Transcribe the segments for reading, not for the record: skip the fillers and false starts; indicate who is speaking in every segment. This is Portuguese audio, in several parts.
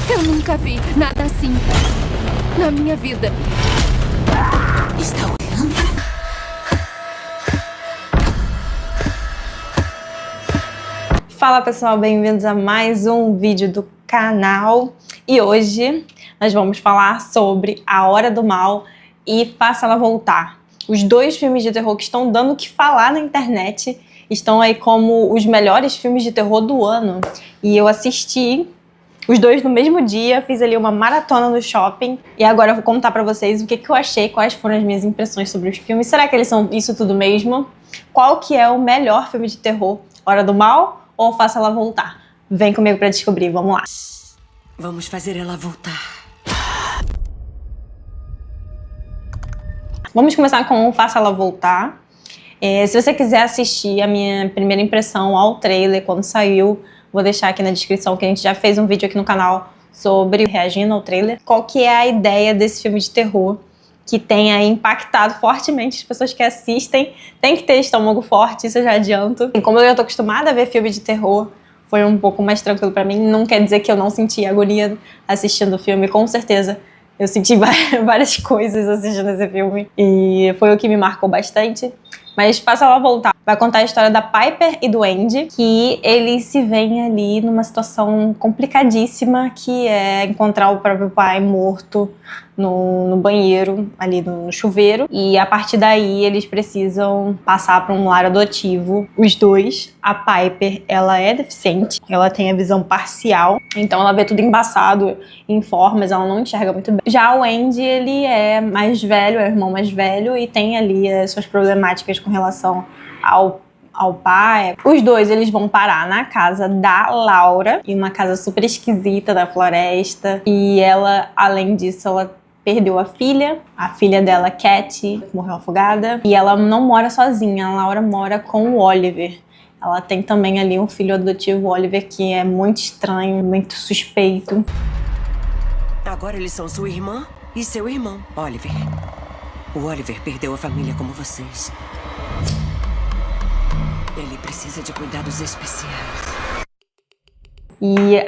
Speaker 1: Eu nunca vi nada assim na minha vida.
Speaker 2: Está olhando?
Speaker 3: Fala pessoal, bem-vindos a mais um vídeo do canal. E hoje nós vamos falar sobre A Hora do Mal e Faça Ela Voltar. Os dois filmes de terror que estão dando o que falar na internet, estão aí como os melhores filmes de terror do ano. E eu assisti os dois no mesmo dia, fiz ali uma maratona no shopping. E agora eu vou contar pra vocês o que eu achei, quais foram as minhas impressões sobre os filmes. Será que eles são isso tudo mesmo? Qual que é o melhor filme de terror? Hora do Mal ou Faça Ela Voltar? Vem comigo pra descobrir, vamos lá.
Speaker 2: Vamos fazer ela voltar.
Speaker 3: Vamos começar com Faça Ela Voltar. Se você quiser assistir a minha primeira impressão ao trailer, quando saiu, vou deixar aqui na descrição que a gente já fez um vídeo aqui no canal sobre reagindo ao trailer. Qual que é a ideia desse filme de terror que tenha impactado fortemente as pessoas que assistem? Tem que ter estômago forte, isso eu já adianto. E como eu já tô acostumada a ver filme de terror, foi um pouco mais tranquilo pra mim. Não quer dizer que eu não senti agonia assistindo o filme, com certeza. Eu senti várias coisas assistindo esse filme e foi o que me marcou bastante. Mas Faça Ela Voltar vai contar a história da Piper e do Andy, que eles se veem ali numa situação complicadíssima, que é encontrar o próprio pai morto no banheiro, ali no chuveiro. E a partir daí eles precisam passar para um lar adotivo, os dois. A Piper, ela é deficiente, ela tem a visão parcial, então ela vê tudo embaçado, em formas, ela não enxerga muito bem. Já o Andy, ele é mais velho, é o irmão mais velho e tem ali as suas problemáticas com relação ao pai. Os dois, eles vão parar na casa da Laura, em uma casa super esquisita da floresta. E ela, além disso, ela perdeu a filha dela, Cat, morreu afogada. E ela não mora sozinha, a Laura mora com o Oliver. Ela tem também ali um filho adotivo, o Oliver, que é muito estranho, muito suspeito.
Speaker 2: Agora eles são sua irmã e seu irmão, Oliver. O Oliver perdeu a família como vocês. Ele precisa de cuidados especiais.
Speaker 3: E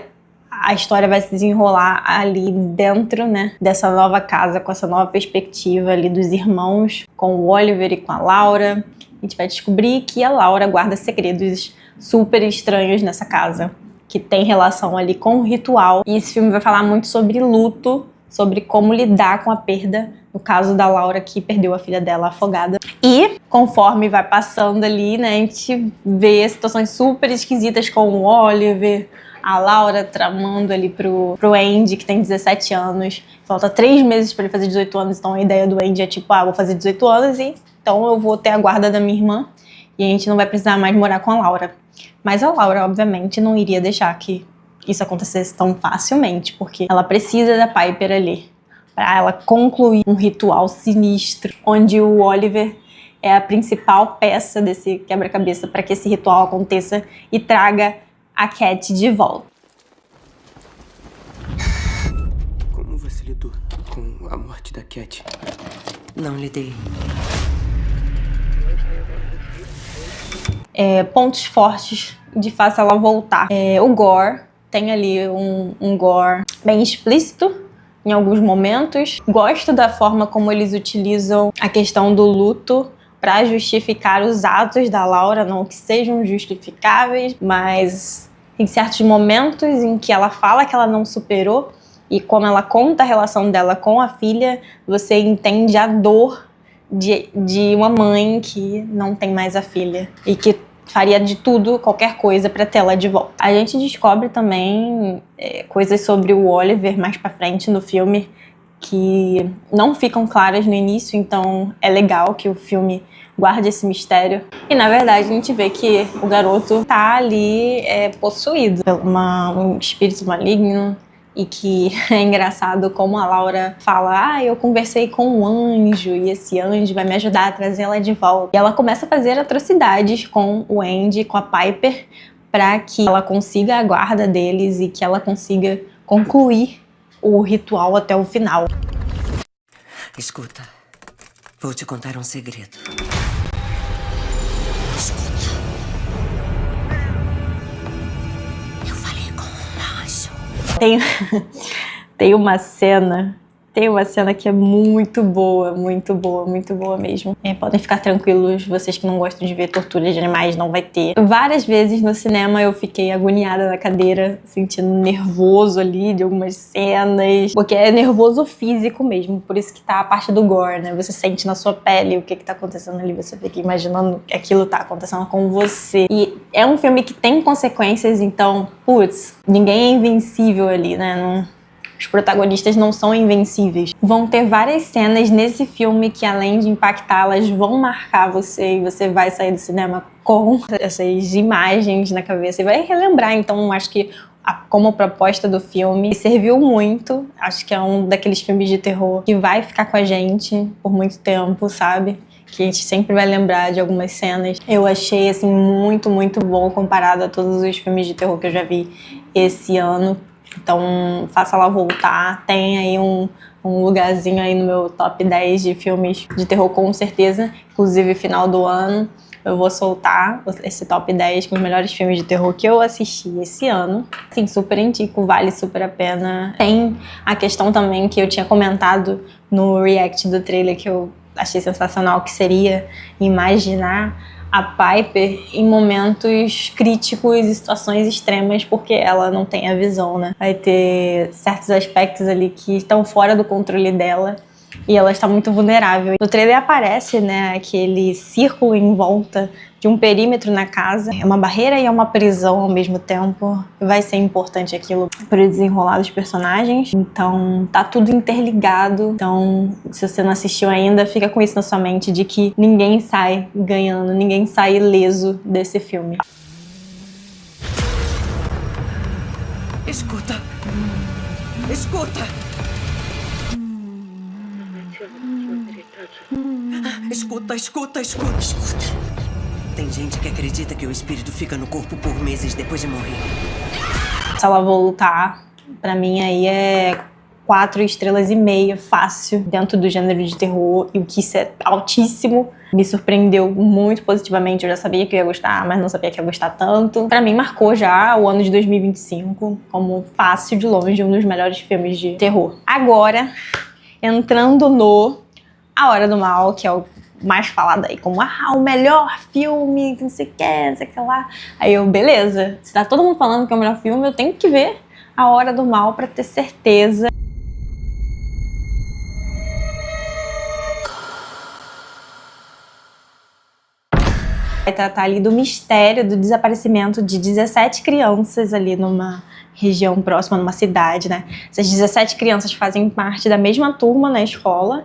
Speaker 3: a história vai se desenrolar ali dentro, né, dessa nova casa, com essa nova perspectiva ali dos irmãos, com o Oliver e com a Laura. A gente vai descobrir que a Laura guarda segredos super estranhos nessa casa, que tem relação ali com o ritual. E esse filme vai falar muito sobre luto, sobre como lidar com a perda, no caso da Laura, que perdeu a filha dela afogada. E conforme vai passando ali, né, a gente vê situações super esquisitas com o Oliver, a Laura tramando ali pro Andy, que tem 17 anos. Falta 3 meses pra ele fazer 18 anos, então a ideia do Andy é tipo, vou fazer 18 anos e então eu vou ter a guarda da minha irmã e a gente não vai precisar mais morar com a Laura. Mas a Laura, obviamente, não iria deixar que isso acontecesse tão facilmente, porque ela precisa da Piper ali para ela concluir um ritual sinistro, onde o Oliver é a principal peça desse quebra-cabeça para que esse ritual aconteça e traga a Cat de volta.
Speaker 2: Como você lidou com a morte da Cat? Não lidei.
Speaker 3: Pontos fortes de Faça Ela Voltar. O gore, tem ali um gore bem explícito em alguns momentos. Gosto da forma como eles utilizam a questão do luto para justificar os atos da Laura, não que sejam justificáveis, mas em certos momentos em que ela fala que ela não superou e como ela conta a relação dela com a filha, você entende a dor de uma mãe que não tem mais a filha e que faria de tudo, qualquer coisa, pra ter ela de volta. A gente descobre também coisas sobre o Oliver mais pra frente no filme que não ficam claras no início, então é legal que o filme guarde esse mistério. E na verdade a gente vê que o garoto tá ali possuído por um espírito maligno. E que é engraçado como a Laura fala, eu conversei com um anjo e esse anjo vai me ajudar a trazer ela de volta. E ela começa a fazer atrocidades com o Andy, com a Piper, para que ela consiga a guarda deles e que ela consiga concluir o ritual até o final.
Speaker 2: Escuta, vou te contar um segredo. Eu falei com um anjo.
Speaker 3: Tem uma cena que é muito boa, muito boa, muito boa mesmo. Podem ficar tranquilos, vocês que não gostam de ver tortura de animais, não vai ter. Várias vezes no cinema eu fiquei agoniada na cadeira, sentindo nervoso ali de algumas cenas, porque é nervoso físico mesmo, por isso que tá a parte do gore, né? Você sente na sua pele o que tá acontecendo ali, você fica imaginando que aquilo tá acontecendo com você. E é um filme que tem consequências, então, putz, ninguém é invencível ali, né? Os protagonistas não são invencíveis. Vão ter várias cenas nesse filme que, além de impactá-las, vão marcar você e você vai sair do cinema com essas imagens na cabeça e vai relembrar. Então, acho que como proposta do filme serviu muito. Acho que é um daqueles filmes de terror que vai ficar com a gente por muito tempo, sabe? Que a gente sempre vai lembrar de algumas cenas. Eu achei, assim, muito, muito bom comparado a todos os filmes de terror que eu já vi esse ano. Então, faça ela voltar. Tem aí um lugarzinho aí no meu top 10 de filmes de terror, com certeza. Inclusive, final do ano, eu vou soltar esse top 10 com os melhores filmes de terror que eu assisti esse ano. Sim, super indico, vale super a pena. Tem a questão também que eu tinha comentado no react do trailer, que eu achei sensacional, que seria imaginar a Piper em momentos críticos e situações extremas, porque ela não tem a visão, né? Vai ter certos aspectos ali que estão fora do controle dela e ela está muito vulnerável. No trailer aparece, né, aquele círculo em volta de um perímetro na casa. É uma barreira e é uma prisão ao mesmo tempo. Vai ser importante aquilo para o desenrolar dos personagens. Então, tá tudo interligado. Então, se você não assistiu ainda, fica com isso na sua mente, de que ninguém sai ganhando, ninguém sai ileso desse filme.
Speaker 2: Escuta! Escuta! Escuta, escuta, escuta, escuta. Tem gente que acredita que o espírito fica no corpo por meses depois de morrer.
Speaker 3: Se ela voltar, pra mim aí é 4,5 estrelas fácil, dentro do gênero de terror, e o que isso é altíssimo. Me surpreendeu muito positivamente. Eu já sabia que eu ia gostar, mas não sabia que ia gostar tanto. Pra mim, marcou já o ano de 2025 como fácil, de longe, um dos melhores filmes de terror. Agora, entrando no A Hora do Mal, que é o mais falado aí como o melhor filme, que não sei o que, não sei o que lá. Aí eu, beleza, se tá todo mundo falando que é o melhor filme, eu tenho que ver A Hora do Mal pra ter certeza. Vai tratar ali do mistério do desaparecimento de 17 crianças ali numa região próxima, numa cidade, né? Essas 17 crianças fazem parte da mesma turma na escola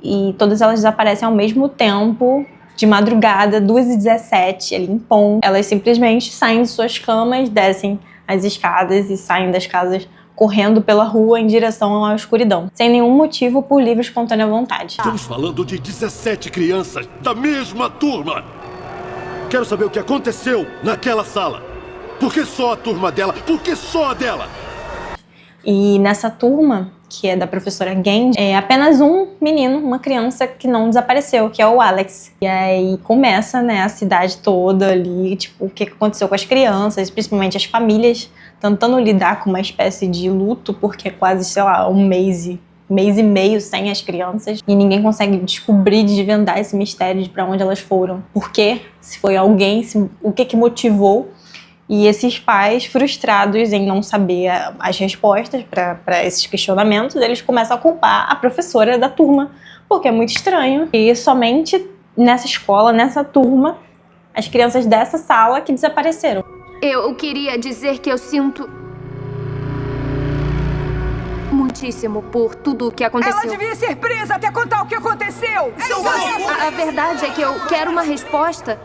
Speaker 3: e todas elas desaparecem ao mesmo tempo, de madrugada, 2h17, ali em ponto. Elas simplesmente saem de suas camas, descem as escadas e saem das casas correndo pela rua em direção à escuridão, sem nenhum motivo, por livre e espontânea vontade.
Speaker 4: Estamos falando de 17 crianças da mesma turma. Quero saber o que aconteceu naquela sala. Por que só a turma dela? Por que só a dela?
Speaker 3: E nessa turma, que é da professora Gendy, é apenas um menino, uma criança que não desapareceu, que é o Alex. E aí começa, né, a cidade toda ali, tipo, o que aconteceu com as crianças, principalmente as famílias, tentando lidar com uma espécie de luto, porque é quase, sei lá, um mês e meio sem as crianças, e ninguém consegue descobrir, desvendar esse mistério de pra onde elas foram. Por quê? Se foi alguém, o que motivou. E esses pais, frustrados em não saber as respostas para esses questionamentos, eles começam a culpar a professora da turma, porque é muito estranho. E somente nessa escola, nessa turma, as crianças dessa sala que desapareceram.
Speaker 1: Eu queria dizer que eu sinto muitíssimo por tudo o que aconteceu.
Speaker 5: Ela devia ser presa até contar o que aconteceu.
Speaker 1: A verdade é que eu quero uma resposta,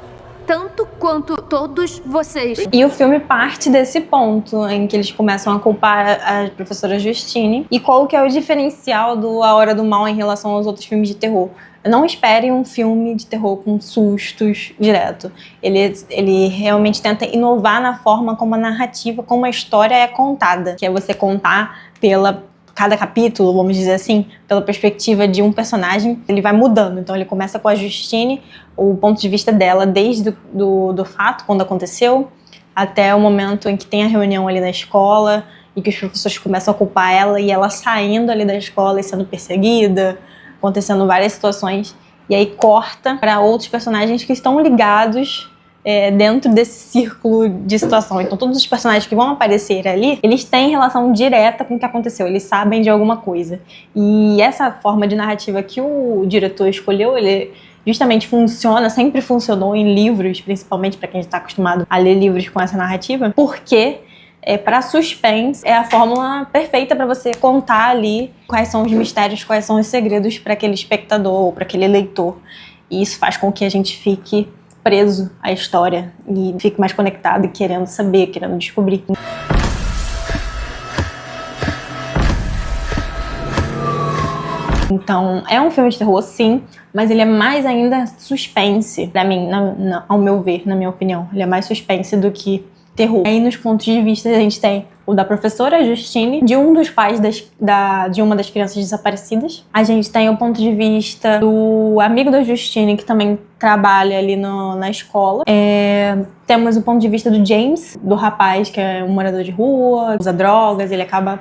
Speaker 1: tanto quanto todos vocês.
Speaker 3: E o filme parte desse ponto em que eles começam a culpar a professora Justine. E qual que é o diferencial do A Hora do Mal em relação aos outros filmes de terror? Não espere um filme de terror com sustos direto. Ele realmente tenta inovar na forma como a narrativa, como a história é contada. Que é você contar cada capítulo, vamos dizer assim, pela perspectiva de um personagem, ele vai mudando. Então ele começa com a Justine, o ponto de vista dela desde do fato, quando aconteceu, até o momento em que tem a reunião ali na escola, e que os professores começam a culpar ela, e ela saindo ali da escola e sendo perseguida, acontecendo várias situações, e aí corta para outros personagens que estão ligados dentro desse círculo de situação. Então todos os personagens que vão aparecer ali, eles têm relação direta com o que aconteceu, eles sabem de alguma coisa. E essa forma de narrativa que o diretor escolheu, ele justamente funciona, sempre funcionou em livros, principalmente para quem está acostumado a ler livros com essa narrativa, porque para suspense é a fórmula perfeita para você contar ali quais são os mistérios, quais são os segredos para aquele espectador ou para aquele leitor. E isso faz com que a gente fique preso à história e fique mais conectado e querendo saber, querendo descobrir. Então, é um filme de terror, sim, mas ele é mais ainda suspense, pra mim, ao meu ver, na minha opinião. Ele é mais suspense do que terror. Aí, nos pontos de vista, a gente tem o da professora Justine, de um dos pais de uma das crianças desaparecidas. A gente tem o ponto de vista do amigo da Justine, que também trabalha ali na escola. Temos o ponto de vista do James, do rapaz que é um morador de rua, usa drogas, ele acaba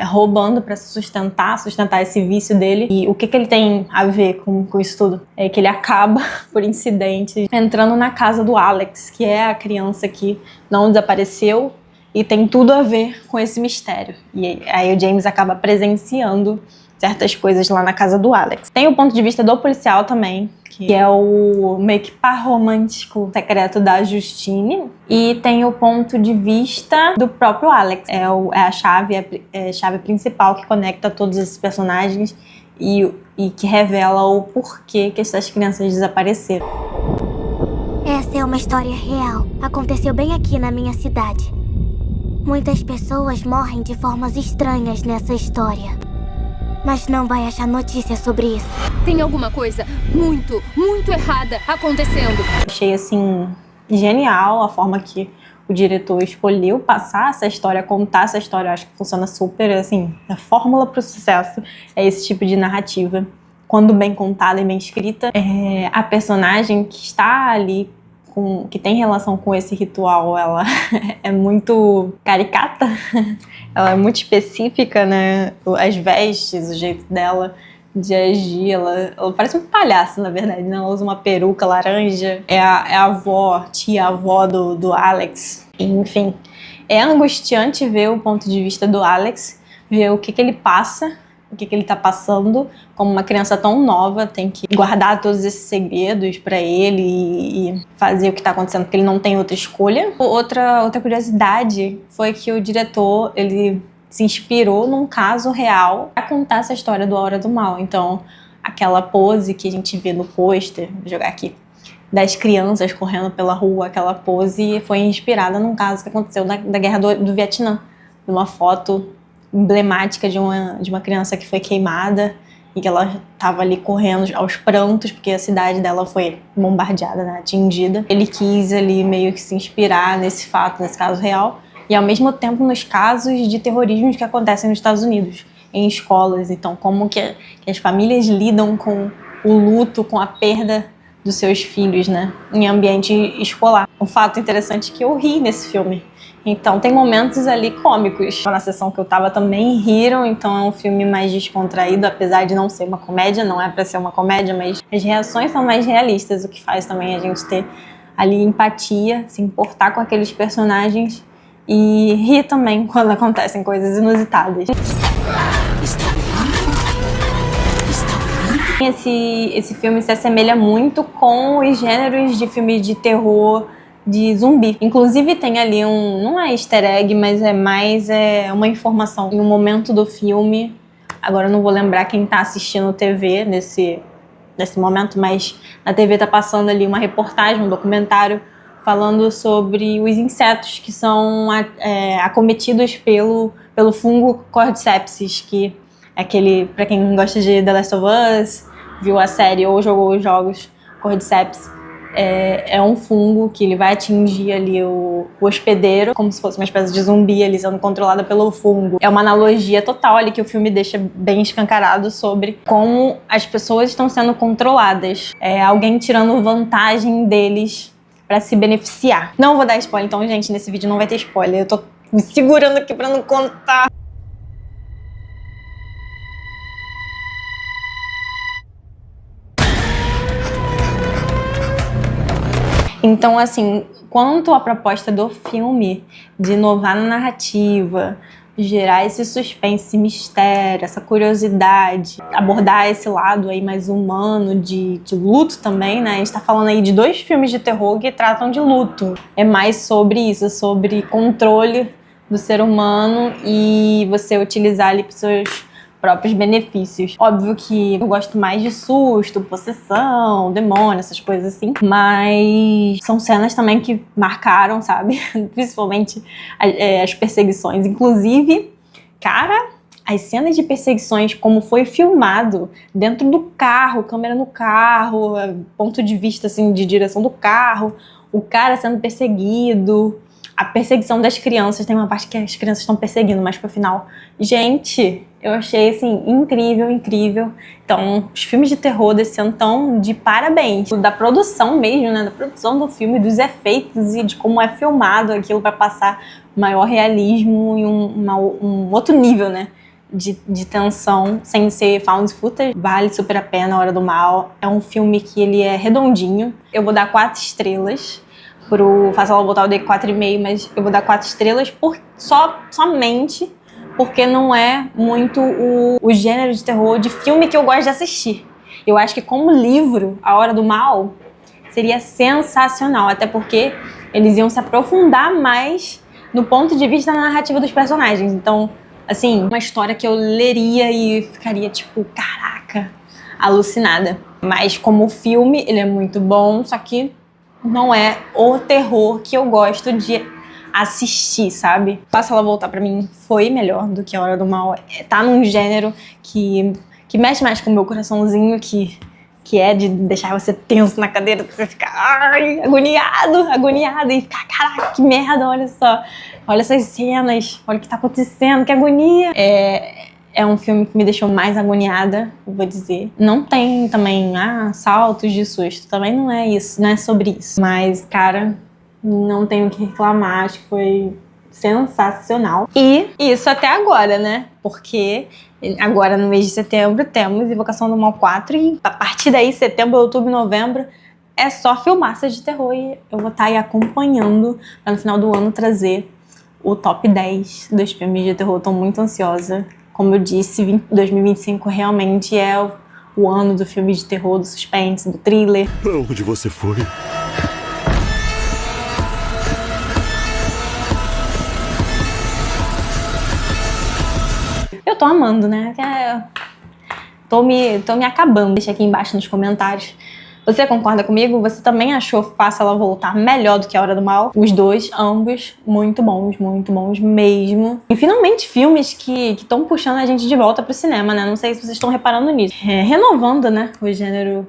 Speaker 3: roubando para sustentar esse vício dele. E o que ele tem a ver com isso tudo? É que ele acaba, por incidente, entrando na casa do Alex, que é a criança que não desapareceu e tem tudo a ver com esse mistério. E aí o James acaba presenciando certas coisas lá na casa do Alex. Tem o ponto de vista do policial também, que é o meio que par romântico secreto da Justine. E tem o ponto de vista do próprio Alex. É a chave principal que conecta todos esses personagens e que revela o porquê que essas crianças desapareceram.
Speaker 6: Essa é uma história real. Aconteceu bem aqui na minha cidade. Muitas pessoas morrem de formas estranhas nessa história. Mas não vai achar notícia sobre isso.
Speaker 1: Tem alguma coisa muito, muito errada acontecendo.
Speaker 3: Achei, assim, genial a forma que o diretor escolheu passar essa história, contar essa história. Eu acho que funciona super, assim, a fórmula para o sucesso é esse tipo de narrativa. Quando bem contada e bem escrita, a personagem que está ali, que tem relação com esse ritual, ela é muito caricata, ela é muito específica, né? As vestes, o jeito dela de agir, ela parece um palhaço, na verdade, né? Ela usa uma peruca laranja, é a tia-avó do Alex. Enfim, é angustiante ver o ponto de vista do Alex, ver o que ele passa, o que ele tá passando, como uma criança tão nova, tem que guardar todos esses segredos pra ele e fazer o que tá acontecendo, porque ele não tem outra escolha. Outra curiosidade foi que o diretor, ele se inspirou num caso real pra contar essa história do A Hora do Mal. Então, aquela pose que a gente vê no pôster, vou jogar aqui, das crianças correndo pela rua, aquela pose foi inspirada num caso que aconteceu da Guerra do Vietnã, de uma foto emblemática de uma criança que foi queimada e que ela estava ali correndo aos prantos porque a cidade dela foi bombardeada, né, atingida. Ele quis ali meio que se inspirar nesse fato, nesse caso real, e ao mesmo tempo nos casos de terrorismo que acontecem nos Estados Unidos, em escolas. Então, como que as famílias lidam com o luto, com a perda dos seus filhos, né, em ambiente escolar. Um fato interessante é que eu ri nesse filme. Então, tem momentos ali cômicos. Na sessão que eu tava também riram, então é um filme mais descontraído, apesar de não ser uma comédia, não é pra ser uma comédia, mas as reações são mais realistas, o que faz também a gente ter ali empatia, se importar com aqueles personagens e rir também quando acontecem coisas inusitadas. Esse filme se assemelha muito com os gêneros de filme de terror de zumbi. Inclusive tem ali não é easter egg, mas é mais uma informação. Em um momento do filme, agora eu não vou lembrar quem tá assistindo TV nesse momento, mas na TV tá passando ali uma reportagem, um documentário falando sobre os insetos que são acometidos pelo fungo Cordyceps, que é aquele, pra quem gosta de The Last of Us, viu a série ou jogou os jogos, Cordyceps é um fungo que ele vai atingir ali o hospedeiro, como se fosse uma espécie de zumbi ali sendo controlada pelo fungo. É uma analogia total ali que o filme deixa bem escancarado sobre como as pessoas estão sendo controladas. É alguém tirando vantagem deles pra se beneficiar. Não vou dar spoiler, então, gente, nesse vídeo não vai ter spoiler. Eu tô me segurando aqui pra não contar. Então, assim, quanto à proposta do filme de inovar na narrativa, gerar esse suspense, esse mistério, essa curiosidade, abordar esse lado aí mais humano de luto também, né? A gente tá falando aí de 2 filmes de terror que tratam de luto. É mais sobre isso, sobre controle do ser humano e você utilizar ali pros seus próprios benefícios. Óbvio que eu gosto mais de susto, possessão, demônio, essas coisas assim, mas são cenas também que marcaram, sabe? Principalmente as perseguições. Inclusive, cara, as cenas de perseguições, como foi filmado dentro do carro, câmera no carro, ponto de vista assim de direção do carro, o cara sendo perseguido, a perseguição das crianças, tem uma parte que as crianças estão perseguindo, mas pro final, gente, eu achei assim incrível, incrível. Então, os filmes de terror desse ano estão de parabéns. Da produção mesmo, né, da produção do filme, dos efeitos e de como é filmado aquilo para passar maior realismo e um outro nível, né, de tensão, sem ser found footage. Vale super a pena, A Hora do Mal. É um filme que ele é redondinho. Eu vou dar 4 estrelas. Pro Faça Ela Voltar eu dei 4,5, mas eu vou dar 4 estrelas somente porque não é muito o gênero de terror de filme que eu gosto de assistir. Eu acho que como livro, A Hora do Mal seria sensacional, até porque eles iam se aprofundar mais no ponto de vista da narrativa dos personagens. Então, assim, uma história que eu leria e ficaria tipo, caraca, alucinada. Mas como filme, ele é muito bom, só que não é o terror que eu gosto de assistir, sabe? Faça Ela Voltar pra mim foi melhor do que A Hora do Mal. Tá num gênero que mexe mais com o meu coraçãozinho, que é de deixar você tenso na cadeira, pra você ficar agoniado e ficar, caraca, que merda, olha só. Olha essas cenas, olha o que tá acontecendo, que agonia. É um filme que me deixou mais agoniada, eu vou dizer. Não tem também, saltos de susto. Também não é isso, não é sobre isso. Mas, cara, não tenho o que reclamar. Acho que foi sensacional. E isso até agora, né? Porque agora, no mês de setembro, temos Invocação do Mal 4. E a partir daí, setembro, outubro, novembro, é só filmaças de terror. E eu vou estar aí acompanhando pra no final do ano trazer o top 10 dos filmes de terror. Tô muito ansiosa. Como eu disse, 2025 realmente é o ano do filme de terror, do suspense, do thriller.
Speaker 4: Pra onde você foi?
Speaker 3: Eu tô amando, né? Tô me acabando. Deixa aqui embaixo nos comentários. Você concorda comigo? Você também achou Faça Ela Voltar melhor do que A Hora do Mal? Os dois, ambos, muito bons mesmo. E finalmente filmes que estão puxando a gente de volta pro cinema, né? Não sei se vocês estão reparando nisso. Renovando, né, o gênero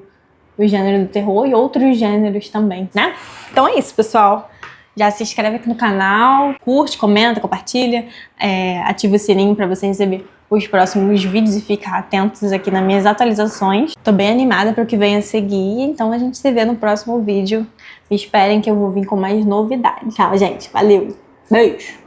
Speaker 3: do terror e outros gêneros também, né? Então é isso, pessoal. Já se inscreve aqui no canal, curte, comenta, compartilha, ativa o sininho pra você receber os próximos vídeos e ficar atentos aqui nas minhas atualizações. Tô bem animada para o que vem a seguir, então a gente se vê no próximo vídeo. Me esperem que eu vou vir com mais novidades. Tchau, gente. Valeu. Beijo.